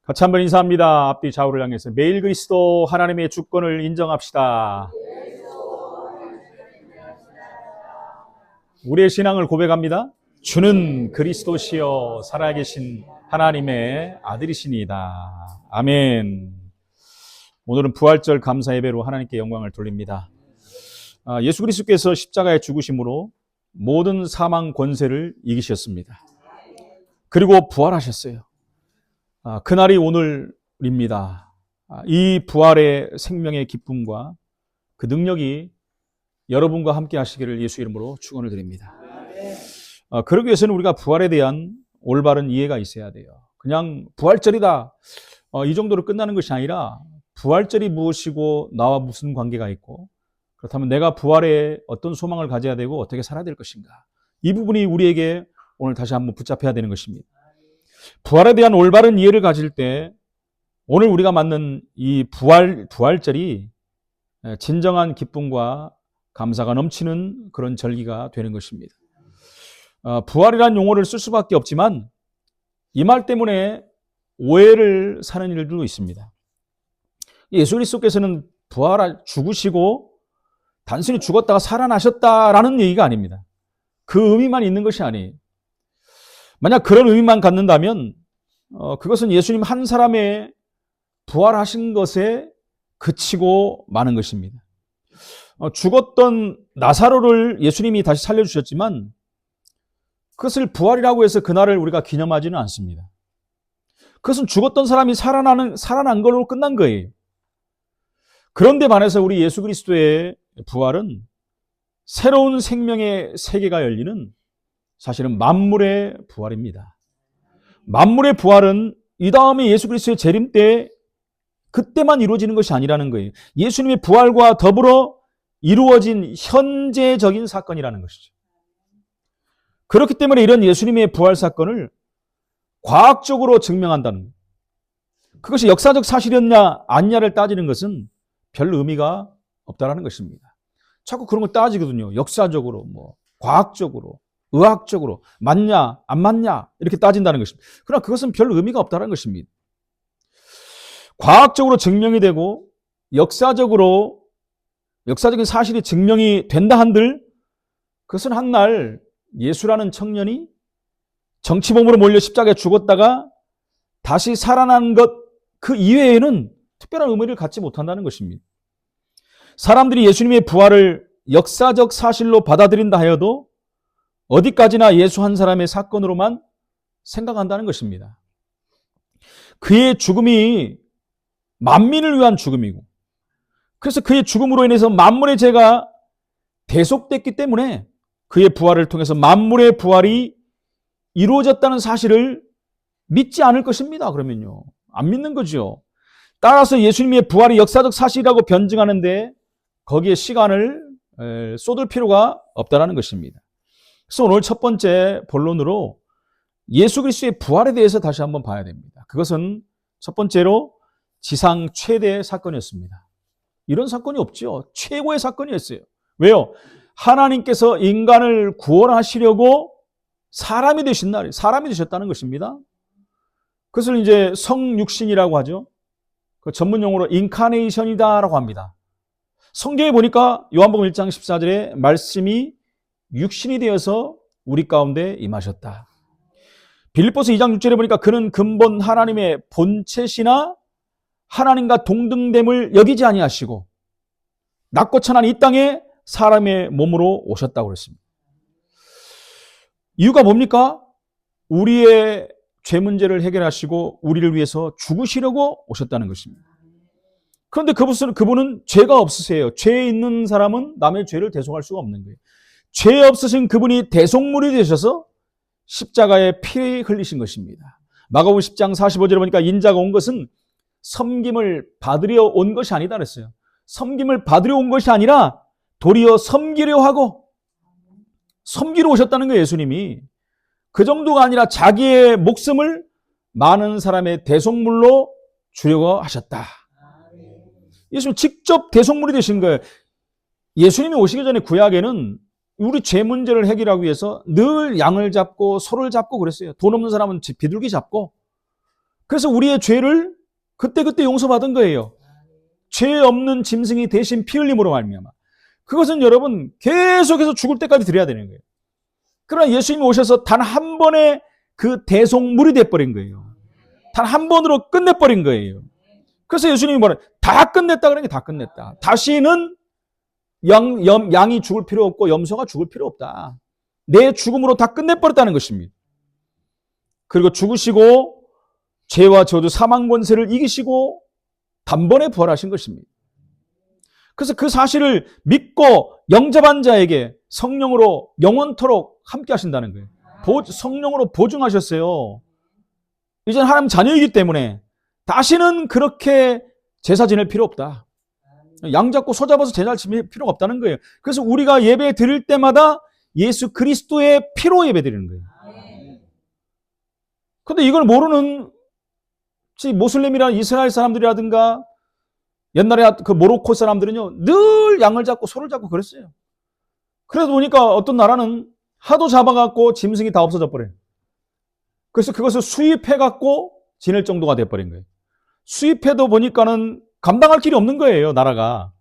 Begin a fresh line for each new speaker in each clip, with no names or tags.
같이 한번 인사합니다. 앞뒤 좌우를 향해서 매일 그리스도 하나님의 주권을 인정합시다. 우리의 신앙을 고백합니다. 주는 그리스도시요 살아계신 하나님의 아들이시니이다. 아멘. 오늘은 부활절 감사 예배로 하나님께 영광을 돌립니다. 예수 그리스도께서 십자가의 죽으심으로 모든 사망 권세를 이기셨습니다. 그리고 부활하셨어요. 그날이 오늘입니다. 이 부활의 생명의 기쁨과 그 능력이 여러분과 함께 하시기를 예수 이름으로 축원을 드립니다. 그러기 위해서는 우리가 부활에 대한 올바른 이해가 있어야 돼요. 그냥 부활절이다 이 정도로 끝나는 것이 아니라 부활절이 무엇이고 나와 무슨 관계가 있고, 그렇다면 내가 부활에 어떤 소망을 가져야 되고 어떻게 살아야 될 것인가, 이 부분이 우리에게 오늘 다시 한번 붙잡혀야 되는 것입니다. 부활에 대한 올바른 이해를 가질 때 오늘 우리가 맞는 이 부활절이 진정한 기쁨과 감사가 넘치는 그런 절기가 되는 것입니다. 부활이라는 용어를 쓸 수밖에 없지만 이 말 때문에 오해를 사는 일들도 있습니다. 예수 그리스도께서는 죽으시고 단순히 죽었다가 살아나셨다라는 얘기가 아닙니다. 그 의미만 있는 것이 아니에요. 만약 그런 의미만 갖는다면 그것은 예수님 한 사람의 부활하신 것에 그치고 마는 것입니다. 죽었던 나사로를 예수님이 다시 살려주셨지만 그것을 부활이라고 해서 그날을 우리가 기념하지는 않습니다. 그것은 죽었던 사람이 살아난 걸로 끝난 거예요. 그런데 반해서 우리 예수 그리스도의 부활은 새로운 생명의 세계가 열리는 사실은 만물의 부활입니다. 만물의 부활은 이 다음에 예수 그리스도의 재림 때 그때만 이루어지는 것이 아니라는 거예요. 예수님의 부활과 더불어 이루어진 현재적인 사건이라는 것이죠. 그렇기 때문에 이런 예수님의 부활 사건을 과학적으로 증명한다는 거예요. 그것이 역사적 사실이었냐 아니냐를 따지는 것은 별 의미가 없다라는 것입니다. 자꾸 그런 거 따지거든요. 역사적으로, 과학적으로, 의학적으로 맞냐 안 맞냐 이렇게 따진다는 것입니다. 그러나 그것은 별 의미가 없다는 것입니다. 과학적으로 증명이 되고 역사적인 사실이 증명이 된다 한들 그것은 한날 예수라는 청년이 정치범으로 몰려 십자가에 죽었다가 다시 살아난 것 그 이외에는 특별한 의미를 갖지 못한다는 것입니다. 사람들이 예수님의 부활을 역사적 사실로 받아들인다 하여도 어디까지나 예수 한 사람의 사건으로만 생각한다는 것입니다. 그의 죽음이 만민을 위한 죽음이고, 그래서 그의 죽음으로 인해서 만물의 죄가 대속됐기 때문에 그의 부활을 통해서 만물의 부활이 이루어졌다는 사실을 믿지 않을 것입니다. 그러면요, 안 믿는 거죠. 따라서 예수님의 부활이 역사적 사실이라고 변증하는데 거기에 시간을 쏟을 필요가 없다는 것입니다. 그래서 오늘 첫 번째 본론으로 예수 그리스도의 부활에 대해서 다시 한번 봐야 됩니다. 그것은 첫 번째로 지상 최대의 사건이었습니다. 이런 사건이 없죠. 최고의 사건이었어요. 왜요? 하나님께서 인간을 구원하시려고 사람이 되셨다는 것입니다. 그것을 이제 성육신이라고 하죠. 그 전문 용어로 인카네이션이다라고 합니다. 성경에 보니까 요한복음 1장 14절에 말씀이 육신이 되어서 우리 가운데 임하셨다. 빌립보서 2장 6절에 보니까 그는 근본 하나님의 본체시나 하나님과 동등됨을 여기지 아니하시고 낮고 천한 이 땅에 사람의 몸으로 오셨다고 그랬습니다. 이유가 뭡니까? 우리의 죄 문제를 해결하시고 우리를 위해서 죽으시려고 오셨다는 것입니다. 그런데 그분은 죄가 없으세요. 죄 있는 사람은 남의 죄를 대속할 수가 없는 거예요. 죄 없으신 그분이 대속물이 되셔서 십자가에 피 흘리신 것입니다. 마가복음 10장 45절에 보니까 인자가 온 것은 섬김을 받으려 온 것이 아니다 그랬어요. 섬김을 받으려 온 것이 아니라 도리어 섬기려 하고 섬기러 오셨다는 거예요. 예수님이 그 정도가 아니라 자기의 목숨을 많은 사람의 대속물로 주려고 하셨다. 예수님 직접 대속물이 되신 거예요. 예수님이 오시기 전에 구약에는 우리 죄 문제를 해결하기 위해서 늘 양을 잡고 소를 잡고 그랬어요. 돈 없는 사람은 비둘기 잡고 그래서 우리의 죄를 그때그때 용서받은 거예요. 죄 없는 짐승이 대신 피 흘림으로 말미암아. 그것은 여러분 계속해서 죽을 때까지 드려야 되는 거예요. 그러나 예수님이 오셔서 단 한 번의 그 대속물이 돼버린 거예요. 단 한 번으로 끝내버린 거예요. 그래서 예수님이 뭐래? 다 끝냈다 그러는 게 다 끝냈다. 다시는 양이 죽을 필요 없고 염소가 죽을 필요 없다. 내 죽음으로 다 끝내버렸다는 것입니다. 그리고 죽으시고 죄와 저주 사망 권세를 이기시고 단번에 부활하신 것입니다. 그래서 그 사실을 믿고 영접한 자에게 성령으로 영원토록 함께 하신다는 거예요. 성령으로 보증하셨어요. 이제는 하나님 자녀이기 때문에 다시는 그렇게 제사 지낼 필요 없다. 양 잡고 소 잡아서 제사를 지낼 필요가 없다는 거예요. 그래서 우리가 예배 드릴 때마다 예수 그리스도의 피로 예배 드리는 거예요. 근데 이걸 모르는 모슬림이나 이스라엘 사람들이라든가 옛날에 그 모로코 사람들은요, 늘 양을 잡고 소를 잡고 그랬어요. 그래서 보니까 어떤 나라는 하도 잡아갖고 짐승이 다 없어져 버려요. 그래서 그것을 수입해갖고 지낼 정도가 돼버린 거예요. 수입해도 보니까는 감당할 길이 없는 거예요, 나라가.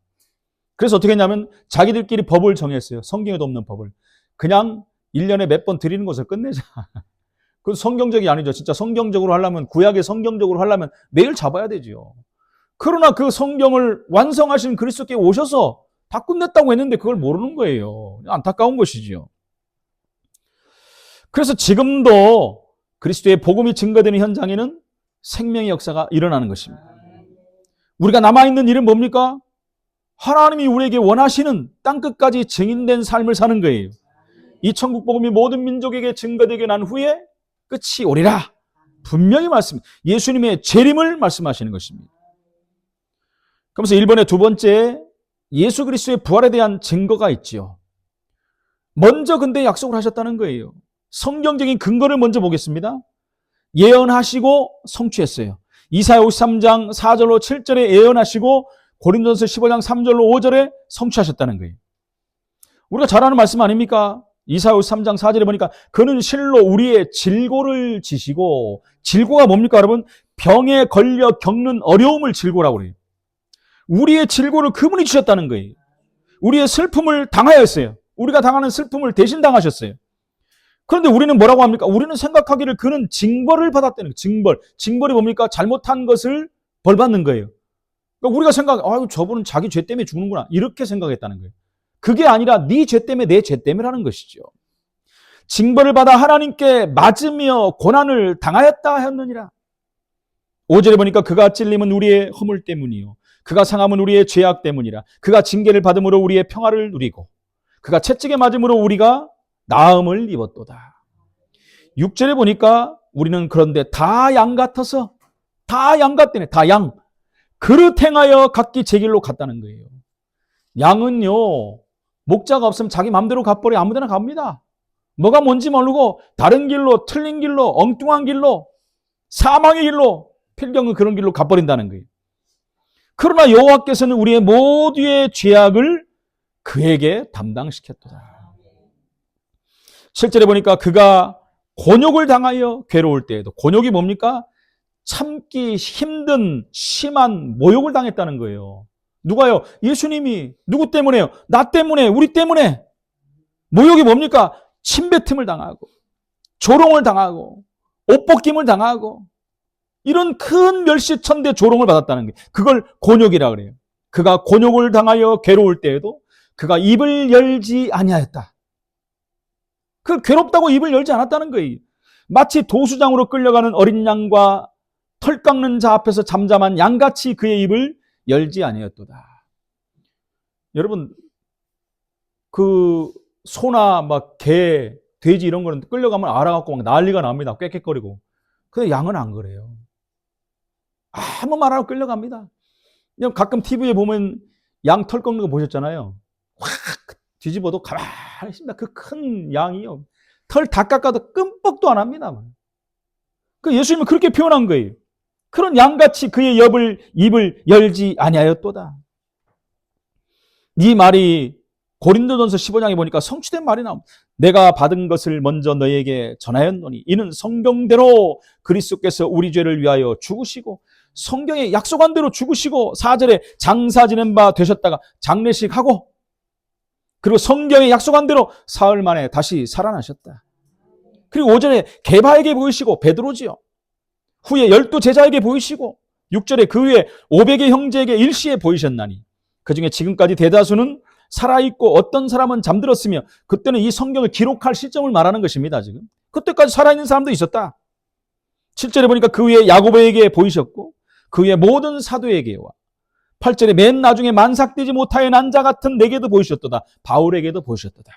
그래서 어떻게 했냐면 자기들끼리 법을 정했어요. 성경에도 없는 법을. 그냥 1년에 몇 번 드리는 것을 끝내자. 그 성경적이 아니죠. 진짜 성경적으로 하려면, 구약의 성경적으로 하려면 매일 잡아야 되죠. 그러나 그 성경을 완성하신 그리스도께 오셔서 다 끝냈다고 했는데 그걸 모르는 거예요. 안타까운 것이지요. 그래서 지금도 그리스도의 복음이 증거되는 현장에는 생명의 역사가 일어나는 것입니다. 우리가 남아있는 일은 뭡니까? 하나님이 우리에게 원하시는 땅끝까지 증인된 삶을 사는 거예요. 이 천국 복음이 모든 민족에게 증거되게 난 후에 끝이 오리라. 분명히 예수님의 재림을 말씀하시는 것입니다. 그러면서 일본의 두 번째, 예수 그리스도의 부활에 대한 증거가 있지요. 먼저 근데 약속을 하셨다는 거예요. 성경적인 근거를 먼저 보겠습니다. 예언하시고 성취했어요. 이사야 53장 4절로 7절에 예언하시고 고린도전서 15장 3절로 5절에 성취하셨다는 거예요. 우리가 잘 아는 말씀 아닙니까? 이사야 53장 4절에 보니까 그는 실로 우리의 질고를 지시고, 질고가 뭡니까 여러분? 병에 걸려 겪는 어려움을 질고라고 그래요. 우리의 질고를 그분이 주셨다는 거예요. 우리의 슬픔을 당하였어요. 우리가 당하는 슬픔을 대신 당하셨어요. 그런데 우리는 뭐라고 합니까? 우리는 생각하기를 그는 징벌을 받았다는 거예요. 징벌이 뭡니까? 잘못한 것을 벌받는 거예요. 그러니까 우리가 저분은 자기 죄 때문에 죽는구나. 이렇게 생각했다는 거예요. 그게 아니라 네 죄 때문에 내 죄 때문이라는 것이죠. 징벌을 받아 하나님께 맞으며 고난을 당하였다 하였느니라. 5절에 보니까 그가 찔림은 우리의 허물 때문이요. 그가 상함은 우리의 죄악 때문이라. 그가 징계를 받음으로 우리의 평화를 누리고 그가 채찍에 맞음으로 우리가 나음을 입었도다. 6절에 보니까 우리는 그런데 다 양 같아서, 다 양 같다네. 다 양. 그릇 행하여 각기 제 길로 갔다는 거예요. 양은요, 목자가 없으면 자기 마음대로 가버려. 아무데나 갑니다. 뭐가 뭔지 모르고 다른 길로, 틀린 길로, 엉뚱한 길로, 사망의 길로, 필경은 그런 길로 가버린다는 거예요. 그러나 여호와께서는 우리의 모두의 죄악을 그에게 담당시켰도다. 실제로 보니까 그가 곤욕을 당하여 괴로울 때에도, 곤욕이 뭡니까? 참기 힘든 심한 모욕을 당했다는 거예요. 누가요? 예수님이. 누구 때문에요? 나 때문에, 우리 때문에. 모욕이 뭡니까? 침뱉음을 당하고 조롱을 당하고 옷벗김을 당하고 이런 큰 멸시천대 조롱을 받았다는 거예요. 그걸 곤욕이라 그래요. 그가 곤욕을 당하여 괴로울 때에도 그가 입을 열지 아니하였다. 그 괴롭다고 입을 열지 않았다는 거예요. 마치 도수장으로 끌려가는 어린 양과 털 깎는 자 앞에서 잠잠한 양같이 그의 입을 열지 아니하였도다. 여러분, 그 소나 막 개, 돼지 이런 거는 끌려가면 알아갖고 막 난리가 납니다. 꽥꽥거리고. 근데 양은 안 그래요. 아무 말 안 하고 끌려갑니다. 가끔 TV에 보면 양 털 꺾는 거 보셨잖아요. 확 뒤집어도 가만히 있습니다. 그 큰 양이요. 털 다 깎아도 끔뻑도 안 합니다. 그 예수님은 그렇게 표현한 거예요. 그런 양같이 그의 입을 열지 아니하였도다. 네 말이 고린도전서 15장에 보니까 성취된 말이 나옵니다. 내가 받은 것을 먼저 너희에게 전하였노니 이는 성경대로 그리스도께서 우리 죄를 위하여 죽으시고 성경에 약속한 대로 죽으시고 4절에 장사 지낸 바 되셨다가 장례식하고 그리고 성경에 약속한 대로 사흘 만에 다시 살아나셨다. 그리고 5절에 게바에게 보이시고 베드로지요. 후에 12 제자에게 보이시고 6절에 그 후에 500의 형제에게 일시에 보이셨나니 그중에 지금까지 대다수는 살아있고 어떤 사람은 잠들었으며 그때는 이 성경을 기록할 시점을 말하는 것입니다. 지금 그때까지 살아있는 사람도 있었다. 7절에 보니까 그 후에 야고보에게 보이셨고 그 후에 모든 사도에게와 8절에 맨 나중에 만삭되지 못하여 난 자 같은 내게도 보이셨도다. 바울에게도 보이셨도다.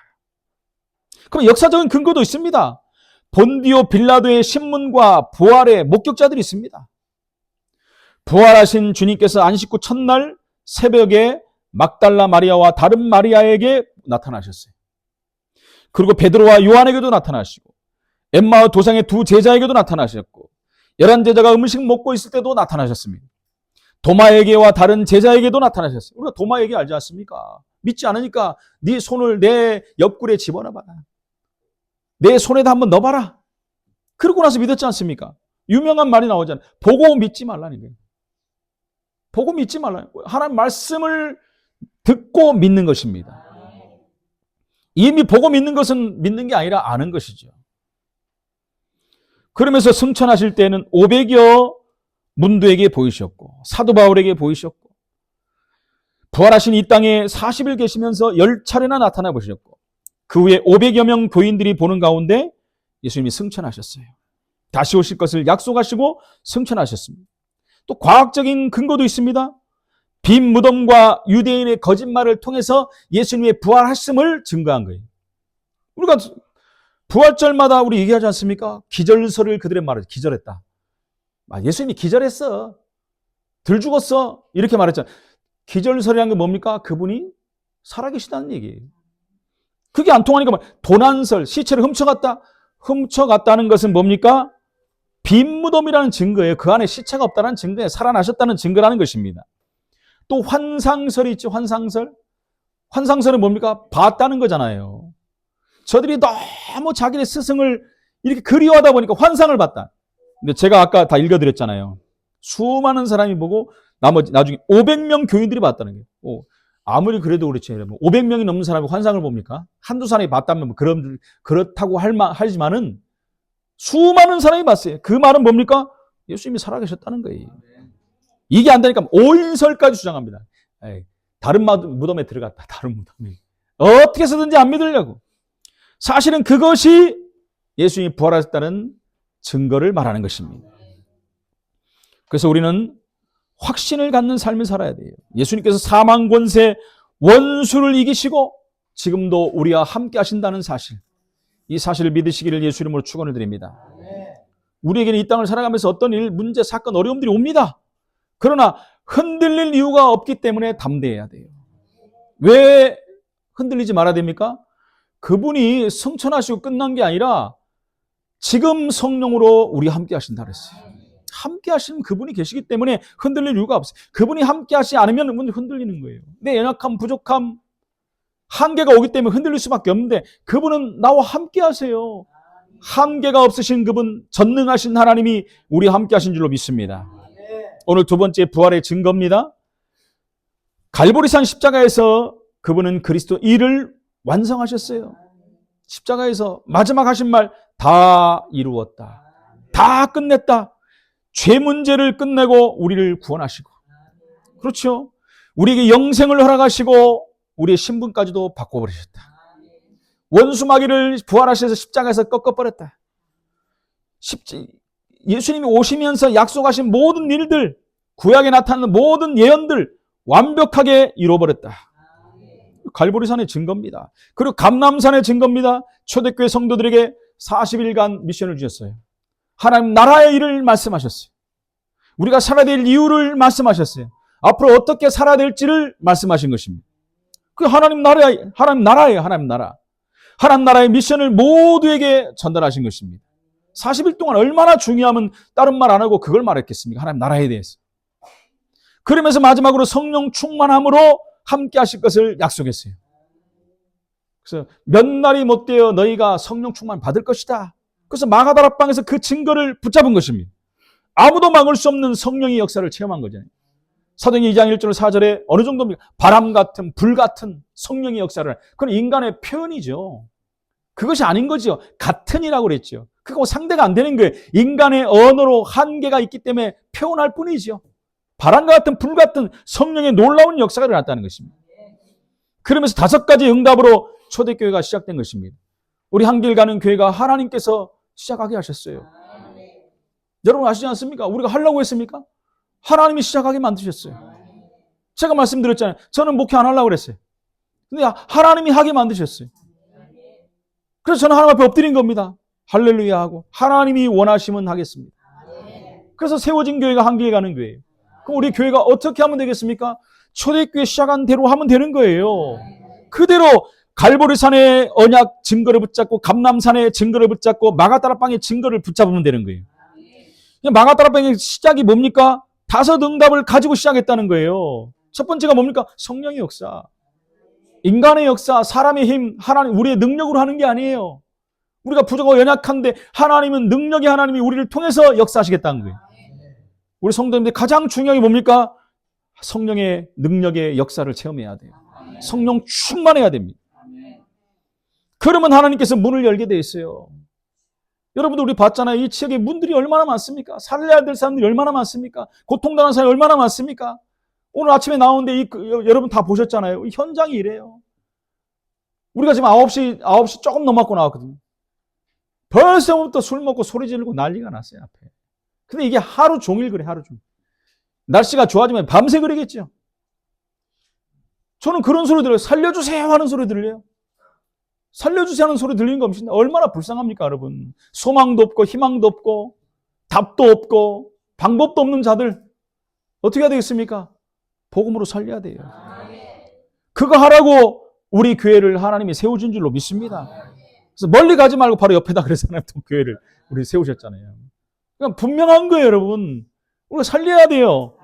그럼 역사적인 근거도 있습니다. 본디오 빌라도의 신문과 부활의 목격자들이 있습니다. 부활하신 주님께서 안식 후 첫날 새벽에 막달라 마리아와 다른 마리아에게 나타나셨어요. 그리고 베드로와 요한에게도 나타나시고 엠마오 도상의 2 제자에게도 나타나셨고 11제자가 음식 먹고 있을 때도 나타나셨습니다. 도마에게와 다른 제자에게도 나타나셨어요. 우리가 도마에게 알지 않습니까? 믿지 않으니까 네 손을 내 옆구리에 집어넣어봐라. 내 손에다 한번 넣어봐라. 그러고 나서 믿었지 않습니까? 유명한 말이 나오잖아요. 보고 믿지 말라는 거예요. 보고 믿지 말라는 거예요. 하나님 말씀을 듣고 믿는 것입니다. 이미 보고 믿는 것은 믿는 게 아니라 아는 것이죠. 그러면서 승천하실 때는 500여 문도에게 보이셨고 사도 바울에게 보이셨고 부활하신 이 땅에 40일 계시면서 10차례나 나타나 보셨고 그 후에 500여 명 교인들이 보는 가운데 예수님이 승천하셨어요. 다시 오실 것을 약속하시고 승천하셨습니다. 또 과학적인 근거도 있습니다. 빈 무덤과 유대인의 거짓말을 통해서 예수님의 부활하심을 증거한 거예요. 우리가 부활절마다 우리 얘기하지 않습니까? 기절설을 그들의 말을 기절했다. 예수님이 기절했어. 덜 죽었어. 이렇게 말했잖아요. 기절설이라는 게 뭡니까? 그분이 살아계시다는 얘기예요. 그게 안 통하니까 도난설, 시체를 훔쳐갔다. 훔쳐갔다는 것은 뭡니까? 빈 무덤이라는 증거예요. 그 안에 시체가 없다는 증거예요. 살아나셨다는 증거라는 것입니다. 또 환상설이 있죠. 환상설. 환상설은 뭡니까? 봤다는 거잖아요. 저들이 너무 자기네 스승을 이렇게 그리워하다 보니까 환상을 봤다. 근데 제가 아까 다 읽어드렸잖아요. 수많은 사람이 보고 나중에 500명 교인들이 봤다는 거예요. 아무리 그래도 그렇지. 500명이 넘는 사람이 환상을 봅니까? 한두 사람이 봤다면 그렇다고 하지만은 수많은 사람이 봤어요. 그 말은 뭡니까? 예수님이 살아계셨다는 거예요. 이게 안 되니까 오인설까지 주장합니다. 다른 무덤에 들어갔다. 다른 무덤에. 어떻게 해서든지 안 믿으려고. 사실은 그것이 예수님이 부활하셨다는 증거를 말하는 것입니다. 그래서 우리는 확신을 갖는 삶을 살아야 돼요. 예수님께서 사망 권세 원수를 이기시고 지금도 우리와 함께 하신다는 사실, 이 사실을 믿으시기를 예수 이름으로 축원을 드립니다. 우리에게는 이 땅을 살아가면서 어떤 일, 문제, 사건, 어려움들이 옵니다. 그러나 흔들릴 이유가 없기 때문에 담대해야 돼요. 왜 흔들리지 말아야 됩니까? 그분이 승천하시고 끝난 게 아니라 지금 성령으로 우리 함께 하신다 그랬어요. 함께 하시는 그분이 계시기 때문에 흔들릴 이유가 없어요. 그분이 함께 하시지 않으면 흔들리는 거예요. 내 연약함, 부족함, 한계가 오기 때문에 흔들릴 수밖에 없는데 그분은 나와 함께 하세요. 한계가 없으신 그분, 전능하신 하나님이 우리와 함께 하신 줄로 믿습니다. 오늘 두 번째 부활의 증거입니다. 갈보리산 십자가에서 그분은 그리스도 일을 완성하셨어요. 십자가에서 마지막 하신 말, 다 이루었다. 다 끝냈다. 죄 문제를 끝내고 우리를 구원하시고, 그렇죠? 우리에게 영생을 허락하시고 우리의 신분까지도 바꿔버리셨다. 원수 마귀를 부활하셔서 십자가에서 꺾어버렸다. 예수님이 오시면서 약속하신 모든 일들, 구약에 나타나는 모든 예언들 완벽하게 이루어버렸다. 갈보리산의 증거입니다. 그리고 감람산의 증거입니다. 초대교회 성도들에게 40일간 미션을 주셨어요. 하나님 나라의 일을 말씀하셨어요. 우리가 살아야 될 이유를 말씀하셨어요. 앞으로 어떻게 살아야 될지를 말씀하신 것입니다. 그 하나님 나라예요. 하나님 나라. 하나님 나라의 미션을 모두에게 전달하신 것입니다. 40일 동안 얼마나 중요하면 다른 말 안 하고 그걸 말했겠습니까? 하나님 나라에 대해서. 그러면서 마지막으로 성령 충만함으로 함께 하실 것을 약속했어요. 그래서 몇 날이 못 되어 너희가 성령 충만 받을 것이다. 그래서 마가다락방에서 그 증거를 붙잡은 것입니다. 아무도 막을 수 없는 성령의 역사를 체험한 거잖아요. 사도행전 2장 1절 4절에 어느 정도입니까? 바람 같은 불 같은 성령의 역사를. 그건 인간의 표현이죠. 그것이 아닌 거죠. 같은이라고 그랬죠. 그거 상대가 안 되는 거예요. 인간의 언어로 한계가 있기 때문에 표현할 뿐이죠. 바람과 같은 불 같은 성령의 놀라운 역사가 일어났다는 것입니다. 그러면서 5가지 응답으로 초대교회가 시작된 것입니다. 우리 한길 가는 교회가 하나님께서 시작하게 하셨어요. 여러분 아시지 않습니까? 우리가 하려고 했습니까? 하나님이 시작하게 만드셨어요. 제가 말씀드렸잖아요. 저는 목회 안 하려고 그랬어요. 근데 하나님이 하게 만드셨어요. 그래서 저는 하나님 앞에 엎드린 겁니다. 할렐루야 하고 하나님이 원하시면 하겠습니다. 그래서 세워진 교회가 한길에 가는 교회예요. 그럼 우리 교회가 어떻게 하면 되겠습니까? 초대교회 시작한 대로 하면 되는 거예요. 그대로 갈보리산의 언약 증거를 붙잡고 감람산의 증거를 붙잡고 마가다락방의 증거를 붙잡으면 되는 거예요. 마가다락방의 시작이 뭡니까? 5 응답을 가지고 시작했다는 거예요. 첫 번째가 뭡니까? 성령의 역사. 인간의 역사, 사람의 힘, 하나님, 우리의 능력으로 하는 게 아니에요. 우리가 부족하고 연약한데 하나님은 능력의 하나님이 우리를 통해서 역사하시겠다는 거예요. 우리 성도님들 가장 중요한 게 뭡니까? 성령의 능력의 역사를 체험해야 돼요. 성령 충만해야 됩니다. 그러면 하나님께서 문을 열게 돼 있어요. 여러분들 우리 봤잖아요. 이 지역에 문들이 얼마나 많습니까? 살려야 될 사람들이 얼마나 많습니까? 고통당하는 사람이 얼마나 많습니까? 오늘 아침에 나오는데 여러분 다 보셨잖아요. 이 현장이 이래요. 우리가 지금 9시 조금 넘었고 나왔거든요. 벌써부터 술 먹고 소리 지르고 난리가 났어요, 앞에. 근데 이게 하루 종일 그래, 하루 종일. 날씨가 좋아지면 밤새 그러겠죠. 저는 그런 소리 들어요. 살려주세요 하는 소리 들려요. 살려주세요 하는 소리 들리는 거 없이 얼마나 불쌍합니까, 여러분. 소망도 없고 희망도 없고 답도 없고 방법도 없는 자들 어떻게 해야 되겠습니까? 복음으로 살려야 돼요. 그거 하라고 우리 교회를 하나님이 세우신 줄로 믿습니다. 그래서 멀리 가지 말고 바로 옆에다 그래서는 또 교회를 우리 세우셨잖아요. 그러니까 분명한 거예요, 여러분. 우리가 살려야 돼요.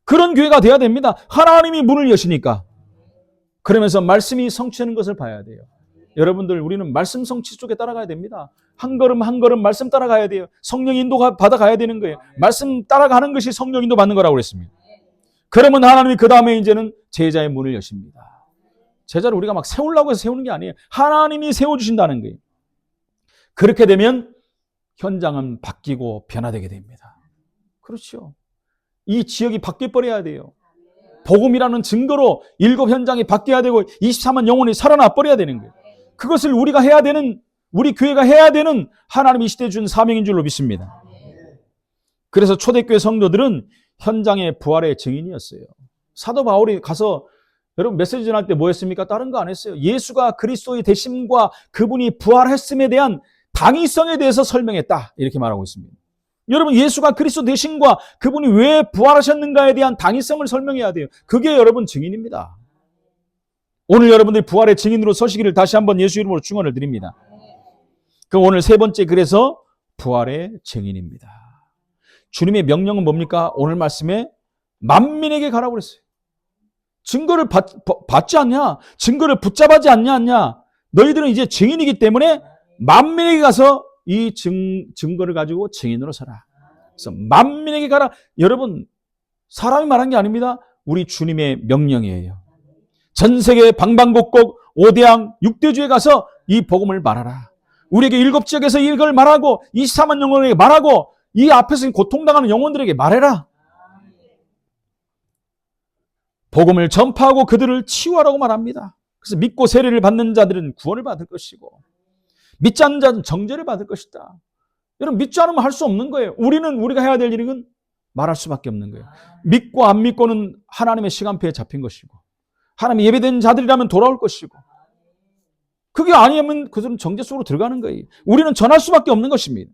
그런 교회가 돼야 됩니다. 하나님이 문을 여시니까. 그러면서 말씀이 성취하는 것을 봐야 돼요. 여러분들 우리는 말씀 성취 쪽에 따라가야 됩니다. 한 걸음 한 걸음 말씀 따라가야 돼요. 성령 인도 받아가야 되는 거예요. 말씀 따라가는 것이 성령 인도 받는 거라고 그랬습니다. 그러면 하나님이 그 다음에 이제는 제자의 문을 여십니다. 제자를 우리가 막 세우려고 해서 세우는 게 아니에요. 하나님이 세워주신다는 거예요. 그렇게 되면 현장은 바뀌고 변화되게 됩니다. 그렇죠. 이 지역이 바뀌어버려야 돼요. 복음이라는 증거로 7 현장이 바뀌어야 되고 24만 영혼이 살아나 버려야 되는 거예요. 그것을 우리가 해야 되는, 우리 교회가 해야 되는 하나님이 이 시대에 준 사명인 줄로 믿습니다. 그래서 초대교회 성도들은 현장의 부활의 증인이었어요. 사도 바울이 가서 여러분 메시지 전할 때 뭐 했습니까? 다른 거 안 했어요. 예수가 그리스도의 되심과 그분이 부활했음에 대한 당위성에 대해서 설명했다. 이렇게 말하고 있습니다. 여러분 예수가 그리스도 되심과 그분이 왜 부활하셨는가에 대한 당위성을 설명해야 돼요. 그게 여러분 증인입니다. 오늘 여러분들이 부활의 증인으로 서시기를 다시 한번 예수 이름으로 축원을 드립니다. 그럼 오늘 3번째 그래서 부활의 증인입니다. 주님의 명령은 뭡니까? 오늘 말씀에 만민에게 가라고 그랬어요. 증거를 받지 않냐? 증거를 붙잡지 않냐? 너희들은 이제 증인이기 때문에 만민에게 가서 이 증거를 가지고 증인으로 서라. 그래서 만민에게 가라. 여러분 사람이 말한 게 아닙니다. 우리 주님의 명령이에요. 전 세계 방방곡곡 5대양 6대주에 가서 이 복음을 말하라. 우리에게 7지역에서 이걸 말하고 24만 영혼에게 말하고 이 앞에서 고통당하는 영혼들에게 말해라. 복음을 전파하고 그들을 치유하라고 말합니다. 그래서 믿고 세례를 받는 자들은 구원을 받을 것이고 믿지 않는 자는 정죄를 받을 것이다. 여러분 믿지 않으면 할 수 없는 거예요. 우리가 해야 될 일은 말할 수밖에 없는 거예요. 믿고 안 믿고는 하나님의 시간표에 잡힌 것이고 하나님의 예배된 자들이라면 돌아올 것이고 그게 아니면 그들은 정죄 속으로 들어가는 거예요. 우리는 전할 수밖에 없는 것입니다.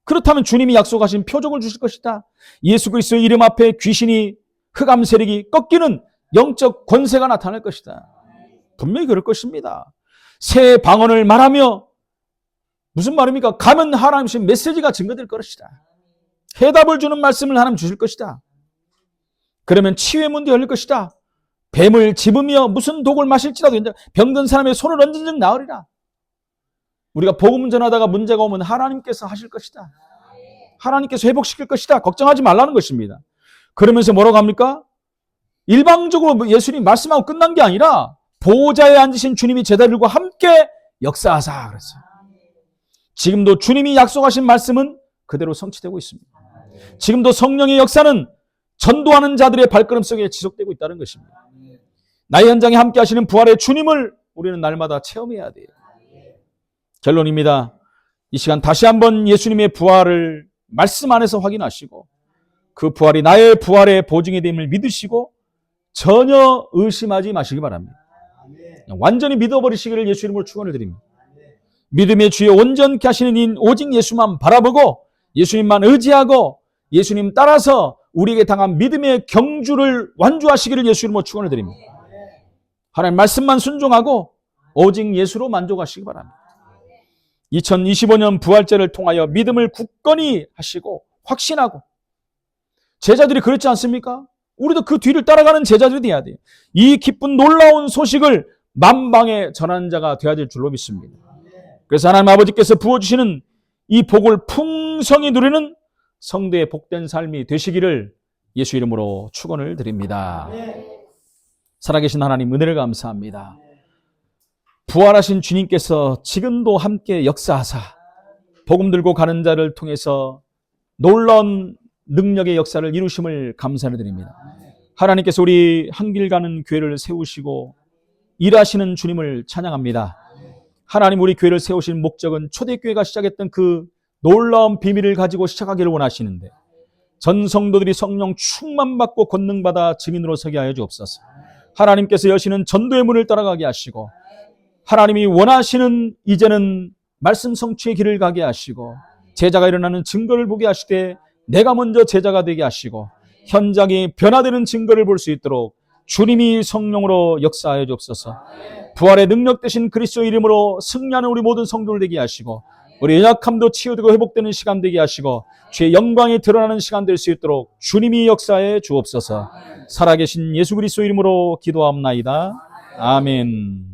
그렇다면 주님이 약속하신 표적을 주실 것이다. 예수 그리스도의 이름 앞에 귀신이 흑암 세력이 꺾이는 영적 권세가 나타날 것이다. 분명히 그럴 것입니다. 새 방언을 말하며 무슨 말입니까? 가면 하나님 주신 메시지가 증거될 것이다. 해답을 주는 말씀을 하나님 주실 것이다. 그러면 치유의 문도 열릴 것이다. 뱀을 집으며 무슨 독을 마실지라도 병든 사람의 손을 얹은 즉 나으리라. 우리가 복음 전하다가 문제가 오면 하나님께서 하실 것이다. 하나님께서 회복시킬 것이다. 걱정하지 말라는 것입니다. 그러면서 뭐라고 합니까? 일방적으로 예수님이 말씀하고 끝난 게 아니라 보좌에 앉으신 주님이 제자들과 함께 역사하사 그랬어요. 지금도 주님이 약속하신 말씀은 그대로 성취되고 있습니다. 지금도 성령의 역사는 전도하는 자들의 발걸음 속에 지속되고 있다는 것입니다. 나의 현장에 함께 하시는 부활의 주님을 우리는 날마다 체험해야 돼요. 결론입니다. 이 시간 다시 한번 예수님의 부활을 말씀 안에서 확인하시고 그 부활이 나의 부활의 보증이 됨을 믿으시고 전혀 의심하지 마시기 바랍니다. 완전히 믿어버리시기를 예수 이름으로 축원을 드립니다. 믿음의 주에 온전케 하시는 인 오직 예수만 바라보고 예수님만 의지하고 예수님 따라서 우리에게 당한 믿음의 경주를 완주하시기를 예수 이름으로 축원을 드립니다. 하나님 말씀만 순종하고 오직 예수로 만족하시기 바랍니다. 2025년 부활절을 통하여 믿음을 굳건히 하시고 확신하고 제자들이 그렇지 않습니까? 우리도 그 뒤를 따라가는 제자들이 되어야 돼요. 이 기쁜 놀라운 소식을 만방에 전하는 자가 되어야 될 줄로 믿습니다. 그래서 하나님 아버지께서 부어주시는 이 복을 풍성히 누리는 성도의 복된 삶이 되시기를 예수 이름으로 축원을 드립니다. 살아계신 하나님 은혜를 감사합니다. 부활하신 주님께서 지금도 함께 역사하사 복음 들고 가는 자를 통해서 놀라운 능력의 역사를 이루심을 감사를 드립니다. 하나님께서 우리 한길 가는 교회를 세우시고 일하시는 주님을 찬양합니다. 하나님 우리 교회를 세우신 목적은 초대교회가 시작했던 그 놀라운 비밀을 가지고 시작하기를 원하시는데 전 성도들이 성령 충만받고 권능받아 증인으로 서게 하여 주옵소서. 하나님께서 여시는 전도의 문을 따라가게 하시고 하나님이 원하시는 이제는 말씀 성취의 길을 가게 하시고 제자가 일어나는 증거를 보게 하시되 내가 먼저 제자가 되게 하시고 현장이 변화되는 증거를 볼 수 있도록 주님이 성령으로 역사하여 주옵소서. 부활의 능력 되신 그리스도 이름으로 승리하는 우리 모든 성도들 되게 하시고 우리 연약함도 치유되고 회복되는 시간 되게 하시고 주의 영광이 드러나는 시간 될 수 있도록 주님이 역사해 주옵소서. 살아계신 예수 그리스도 이름으로 기도하옵나이다. 아멘.